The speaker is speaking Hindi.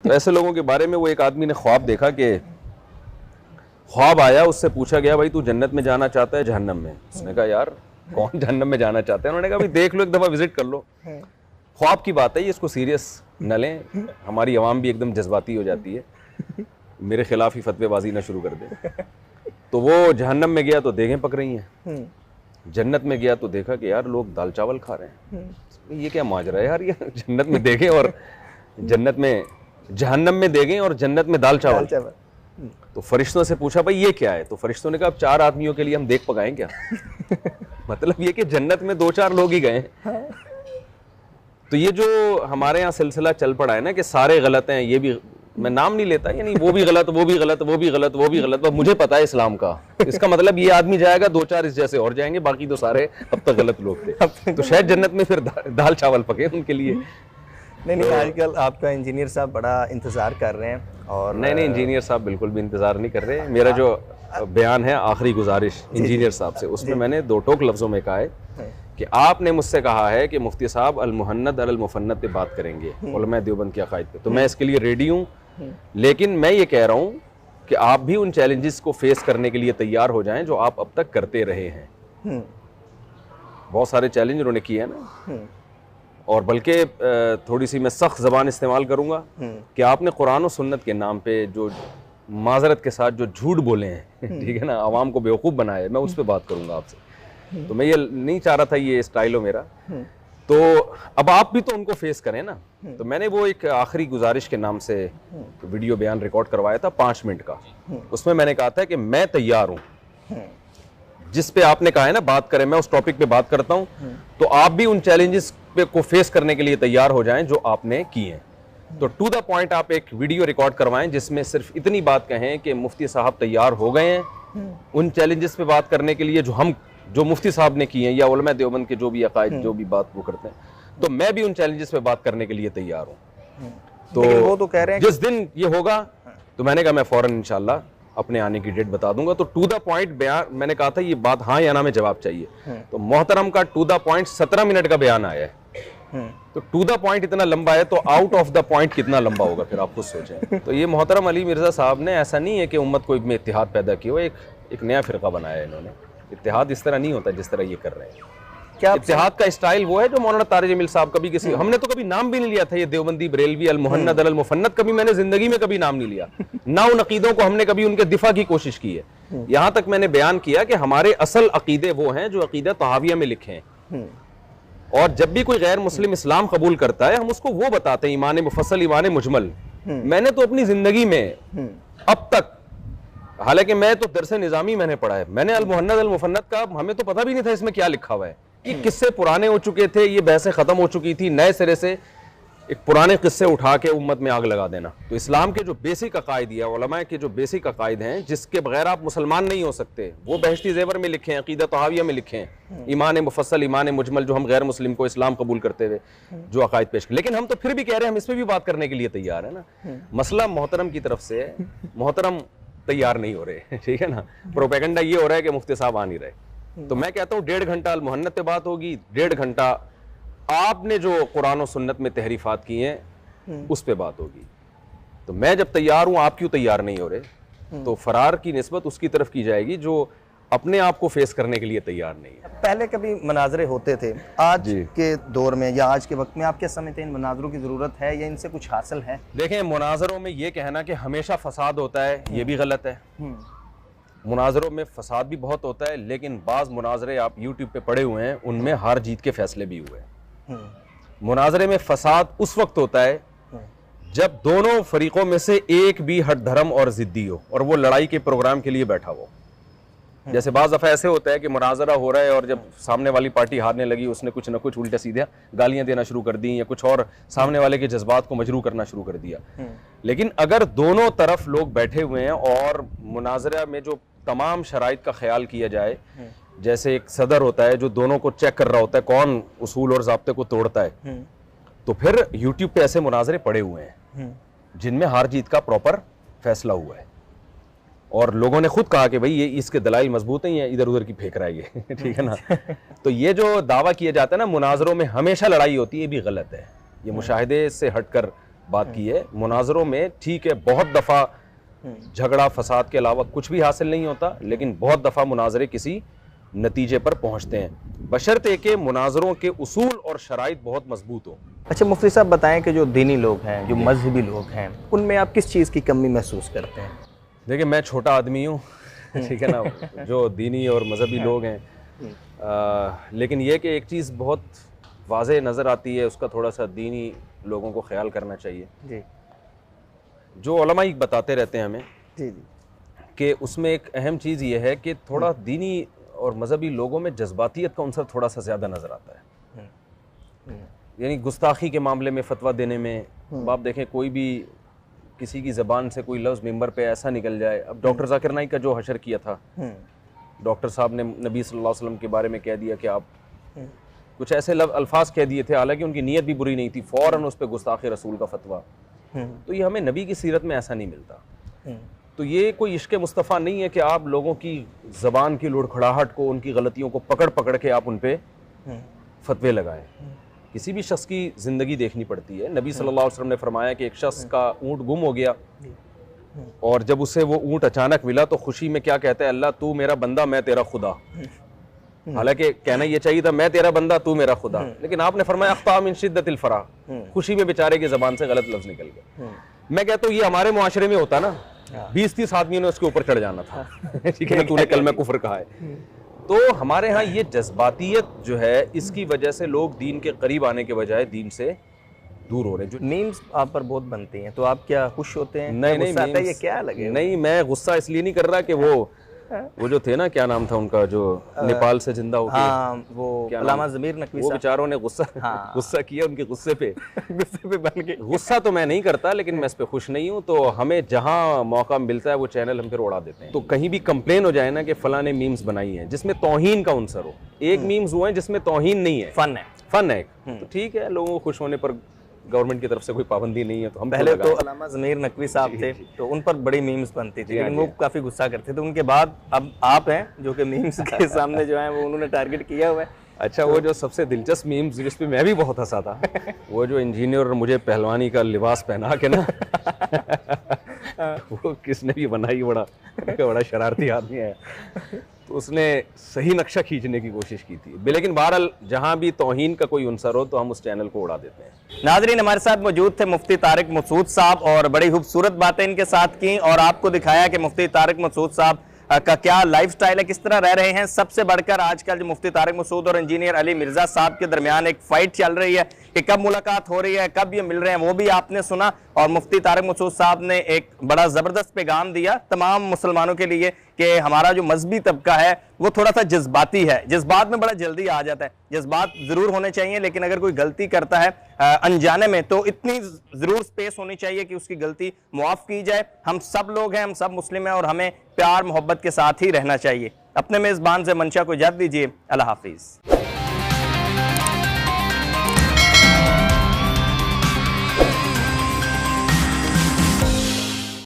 तो ऐसे लोगों के बारे में वो एक आदमी ने ख्वाब देखा कि ख्वाब आया, उससे पूछा गया भाई तू जन्नत में जाना चाहता है जहन्नम में? उसने कहा यार कौन जहन्नम में जाना चाहता है? उन्होंने कहा भाई देख लो, एक दफ़ा विजिट कर लो। ख्वाब की बात है ये, इसको सीरियस न लें, हमारी आवाम भी एकदम जज्बाती हो जाती है, मेरे खिलाफ ही फतवेबाजी ना शुरू कर दे। तो वो जहन्नम में गया तो देखें पक रही हैं, जन्नत में गया तो देखा कि यार लोग दाल चावल खा रहे हैं। ये क्या माजरा है यार, ये जन्नत में देखें और जन्नत में, जहन्नम में देखें और जन्नत में दाल चावल। तो फरिश्तों से पूछा भाई ये क्या है? तो फरिश्तों ने कहा अब 4 आदमियों के लिए हम देख पकाएं क्या? मतलब ये कि जन्नत में 2-4 लोग ही गए। तो ये जो हमारे यहाँ सिलसिला चल पड़ा है ना कि सारे गलत हैं, ये भी मैं नाम नहीं लेता, यानी वो भी गलत, वो भी गलत, वो भी गलत, वो भी गलत, मुझे पता है इस्लाम का। इसका मतलब ये आदमी जाएगा, 2-4 इस जैसे और जाएंगे, बाकी तो सारे अब तक गलत लोग थे। तो शायद जन्नत में फिर दाल चावल पके उनके लिए। नहीं, आजकल आपका इंजीनियर साहब बड़ा इंतजार कर रहे हैं। और नहीं, इंजीनियर साहब बिल्कुल भी इंतजार नहीं कर रहे। मेरा जो बयान है आखिरी गुजारिश इंजीनियर साहब से, उसमें मैंने 2 टोक लफ्जों में कहा है कि आपने मुझसे कहा है कि मुफ्ती साहब अल मुहन्नद अल मुफन्नद पे बात करेंगे उलमा देवबंद के अकायद पे, तो मैं इसके लिए रेडी हूँ। लेकिन मैं ये कह रहा हूँ कि आप भी उन चैलेंजेस को फेस करने के लिए तैयार हो जाएं जो आप अब तक करते रहे हैं। बहुत सारे चैलेंज उन्होंने किए हैं ना, और बल्कि थोड़ी सी मैं सख्त ज़बान इस्तेमाल करूँगा कि आपने कुरान और सुन्नत के नाम पे जो माजरत के साथ जो झूठ बोले हैं, ठीक है ना, आवाम को बेवकूफ़ बनाया है, मैं उस पर बात करूँगा आपसे। तो मैं ये नहीं चाह रहा था, ये स्टाइल हो मेरा। तो अब आप भी तो उनको फेस करें ना। तो मैंने वो एक आखिरी गुजारिश के नाम से वीडियो बयान रिकॉर्ड करवाया था 5 मिनट का। उसमें मैंने कहा था कि मैं तैयार हूँ, जिस पे आपने कहा है ना बात करें, मैं उस टॉपिक पे बात करता हूँ। तो आप भी उन चैलेंजेस को फेस करने के लिए तैयार हो जाएं जो आपने किए हैं। तो टू द पॉइंट आप एक वीडियो रिकॉर्ड करवाएं जिसमें सिर्फ इतनी बात कहें कि मुफ्ती साहब तैयार हो गए हैं उन चैलेंजेस पे बात करने के लिए जो मुफ्ती साहब ने किए हैं, या उलमा देवबंद के जो भी अकायद जो भी बात वो करते हैं। तो मैं भी उन चैलेंजेस पे बात करने के लिए तैयार हूँ। तो वो तो कह रहे हैं जिस दिन ये होगा तो मैंने कहा मैं फौरन इंशाल्लाह अपने आने की डेट बता दूंगा। तो टू द पॉइंट बयान, मैंने कहा था ये बात हाँ या ना में जवाब चाहिए। तो मोहतरम का टू द पॉइंट 17 मिनट का बयान आया है। तो टू द पॉइंट इतना लंबा है, तो आउट ऑफ द पॉइंट कितना लंबा होगा फिर आप खुद सोचें। तो ये मोहतरम अली मिर्जा साहब ने, ऐसा नहीं है कि उम्मत को में इत्तेहाद पैदा किया हो, एक नया फिरका बनाया है इन्होंने। इत्तेहाद इस तरह नहीं होता जिस तरह ये कर रहे हैं। क्या इत्तेहाद का स्टाइल वो है जो मौलाना तारिक जमील साहब कभी किसी, हमने तो कभी नाम भी नहीं लिया था ये देवबंदी बरेलवी अल मुहन्नद अल मुफन्नद, कभी मैंने जिंदगी में कभी नाम नहीं लिया ना। उन अकीदों को हमने कभी उनके दिफा की कोशिश की है। यहां तक मैंने बयान किया कि हमारे असल अकीदे वो हैं जो अकीदा तहाविया में लिखे हैं, और जब भी कोई गैर मुस्लिम इस्लाम कबूल करता है हम उसको वो बताते हैं ईमान मुफस्सल ईमान मुजमल। मैंने तो अपनी जिंदगी में अब तक, हालांकि मैं तो दरस निज़ामी मैंने पढ़ा है, मैंने अल मुहन्नद अल मुफन्नद का हमें तो पता भी नहीं था इसमें क्या लिखा हुआ है। ये किस्से पुराने हो चुके थे, ये बहसें खत्म हो चुकी थी, नए सिरे से एक पुराने किस्से उठा के उम्मत में आग लगा देना। तो इस्लाम के जो बेसिक अकायद या उलमा के जो बेसिक अकायद हैं जिसके बगैर आप मुसलमान नहीं हो सकते, वो बहश्ती ज़ेवर में लिखे हैं, अकीदा तहाविया में लिखे हैं, ईमान मुफस्सल ईमान मुजमल, जो हम गैर मुस्लिम को इस्लाम कबूल करते हुए जो अकायद पेश कर। लेकिन हम तो फिर भी कह रहे हैं हम इस पर भी बात करने के लिए तैयार है ना। मसला मोहतरम की तरफ से, मोहतरम तैयार नहीं हो रहे, ठीक है ना। प्रोपेगेंडा ये हो रहा है कि मुफ्ती साहब आ नहीं रहे। तो मैं कहता हूँ 1.5 घंटा अल मुहन्नद पे बात होगी, 1.5 घंटा आपने जो कुरान और सुन्नत में तहरीफात की हैं उस पे बात होगी। तो मैं जब तैयार हूँ, आप क्यों तैयार नहीं हो रहे? तो फरार की निस्बत उसकी तरफ की जाएगी जो अपने आप को फेस करने के लिए तैयार नहीं है। पहले कभी मनाजरे होते थे, आज के दौर में या आज के वक्त में आप क्या समझते हैं इन मनाजरों की ज़रूरत है या इनसे कुछ हासिल है? देखें, मुनाजरों में ये कहना कि हमेशा फसाद होता है ये भी गलत है। मुनाजरों में फसाद भी बहुत होता है, लेकिन बाज़ मुनाजरे आप यूट्यूब पे पड़े हुए हैं उनमें हार जीत के फैसले भी हुए हैं। मुनाजरे में फसाद उस वक्त होता है जब दोनों फरीकों में से एक भी हट धर्म और ज़िद्दी हो और वो लड़ाई के प्रोग्राम के लिए बैठा हो। जैसे बाज़ दफ़ा ऐसे होता है कि मुनाजरा हो रहा है और जब सामने वाली पार्टी हारने लगी उसने कुछ न कुछ उल्टे सीधे गालियां देना शुरू कर दी या कुछ और सामने वाले के जज्बात को मजरू करना शुरू कर दिया। लेकिन अगर दोनों तरफ लोग बैठे हुए हैं और मुनाजरा में जो तमाम शराइत का ख्याल किया जाए, जैसे एक सदर होता है जो दोनों को चेक कर रहा होता है कौन उसूल और ज़ाब्ते को तोड़ता है, तो फिर यूट्यूब पे ऐसे मुनाजरे पड़े हुए हैं जिनमें हार जीत का प्रॉपर फैसला हुआ है और लोगों ने खुद कहा कि भाई ये इसके दलाइल मजबूत हैं, ये इधर उधर की फेंक रहा है ये ठीक है ना। तो ये जो दावा किया जाता है ना मुनाजरों में हमेशा लड़ाई होती है, ये भी गलत है। ये मुशाहिदे से हटकर बात की है। मुनाजरों में ठीक है बहुत दफ़ा झगड़ा फसाद के अलावा कुछ भी हासिल नहीं होता, लेकिन बहुत दफ़ा मुनाजरे किसी नतीजे पर पहुंचते हैं, बशर्ते कि मुनाजरों के उसूल और शराइत बहुत मजबूत हो। अच्छा मुफ्ती साहब बताएं कि जो दीनी लोग हैं, जो मजहबी लोग हैं, उनमें आप किस चीज़ की कमी महसूस करते हैं? देखिए मैं छोटा आदमी हूँ ठीक है ना, जो दीनी और मजहबी लोग हैं, लेकिन ये कि एक चीज़ बहुत वाज़ेह नज़र आती है, उसका थोड़ा सा दीनी लोगों को ख्याल करना चाहिए। जी जो उलमा ही बताते रहते हैं हमें जी जी कि उसमें एक अहम चीज़ ये है कि थोड़ा दीनी और मजहबी लोगों में जज्बातियत का अंसर थोड़ा सा ज़्यादा नज़र आता है। यानी गुस्ताखी के मामले में फतवा देने में, अब आप देखें कोई भी किसी की ज़बान से कोई लफ्ज़ मिंबर पे ऐसा निकल जाए। अब डॉक्टर जाकिर नाइक का जो हशर किया था, डॉक्टर साहब ने नबी सल्लल्लाहु अलैहि वसल्लम के बारे में कह दिया कि आप कुछ ऐसे अल्फाज कह दिए थे, हालांकि उनकी नीयत भी बुरी नहीं थी, फ़ौरन उस पर गुस्ताखी रसूल का फतवा। तो ये हमें नबी की सीरत में ऐसा नहीं मिलता। तो ये कोई इश्क मुस्तफ़ा नहीं है कि आप लोगों की ज़बान की लुढ़खड़ाहट को, उनकी गलतियों को पकड़ पकड़ के आप उन पे फतवे लगाएं। किसी भी शख्स की ज़िंदगी देखनी पड़ती है। नबी सल्लल्लाहु अलैहि वसल्लम ने फरमाया कि एक शख्स का ऊँट गुम हो गया और जब उसे वो ऊँट अचानक मिला तो खुशी में क्या कहता है, अल्लाह तू मेरा बंदा मैं तेरा खुदा। हालांकि कहना ये चाहिए था मैं तेरा बंदा तू मेरा खुदा, लेकिन आपने फरमाया अख्ता मिन शिद्दतिल फराह, खुशी में बेचारे की ज़बान से गलत लफ्ज़ निकल गए। मैं कहता हूँ ये हमारे मुआशरे में होता ना, 20-30 आदमियों ने उसके ऊपर चढ़ जाना था ठीक है, तूने कलमा कुफ्र कहा है। तो हमारे यहाँ ये जज्बातियत जो है, इसकी वजह से लोग दीन के करीब आने के बजाय दीन से दूर हो रहे हैं। मीम्स आप पर बहुत बनती हैं, तो आप क्या खुश होते हैं? नहीं नहीं, गुस्सा आता है, ये क्या लगे? नहीं, मैं गुस्सा इसलिए नहीं कर रहा कि वो जो थे ना, क्या नाम था उनका, जो नेपाल से जिंदा हो गए, हाँ वो अल्लामा ज़मीर नकवी वो साहब, बेचारों ने गुस्सा किया, उनके गुस्से पे बन के। गुस्सा तो मैं नहीं करता, लेकिन मैं इस पे खुश नहीं हूँ। तो हमें जहाँ मौका मिलता है वो चैनल हम फिर उड़ा देते हैं। तो कहीं भी कंप्लेन हो जाए ना कि फलां ने मीम्स बनाई है जिसमें तौहीन का अंसर हो, एक मीम्स हुए हैं जिसमें तौहीन नहीं है, फन है, तो ठीक है, लोगों को खुश होने पर गवर्नमेंट की तरफ से कोई पाबंदी नहीं है, तो हम पहले तो अल्लामा ज़मीर नकवी साहब थे, तो उन पर बड़ी मीम्स बनती थी, लेकिन वो काफ़ी गुस्सा करते थे। उनके बाद अब आप हैं जो कि मीम्स के सामने जो है वो उन्होंने टारगेट किया हुआ है। अच्छा, वो जो सबसे दिलचस्प मीम्स जिस पे मैं भी बहुत हंसा था, वो जो इंजीनियर मुझे पहलवानी का लिबास पहना के ना वो किसने भी बनाई, बड़ा शरारती आदमी है, तो उसने सही नक्शा खींचने की कोशिश की थी। लेकिन बहरहाल जहाँ भी तौहीन का कोई अंसर हो तो हम उस चैनल को उड़ा देते हैं। नाज़रीन, हमारे साथ मौजूद थे मुफ्ती तारिक मसूद साहब और बड़ी खूबसूरत बातें इनके साथ की और आपको दिखाया कि मुफ्ती तारिक मसूद साहब का क्या लाइफस्टाइल है, किस तरह रह रहे हैं। सबसे बढ़कर आजकल जो मुफ्ती तारिक मसूद और इंजीनियर अली मिर्जा साहब के दरमियान एक फाइट चल रही है कि कब मुलाकात हो रही है, कब ये मिल रहे हैं, वो भी आपने सुना। और मुफ्ती तारिक मसूद साहब ने एक बड़ा ज़बरदस्त पैगाम दिया तमाम मुसलमानों के लिए कि हमारा जो मजहबी तबका है वो थोड़ा सा जज्बाती है, जज्बात में बड़ा जल्दी आ जाता है। जज्बात ज़रूर होने चाहिए, लेकिन अगर कोई गलती करता है अनजाने में तो इतनी ज़रूर स्पेस होनी चाहिए कि उसकी गलती मुआफ़ की जाए। हम सब लोग हैं, हम सब मुस्लिम हैं और हमें प्यार मोहब्बत के साथ ही रहना चाहिए। अपने मेज़बान से मंशा को इजाज़त दीजिए। अल्लाह हाफिज़।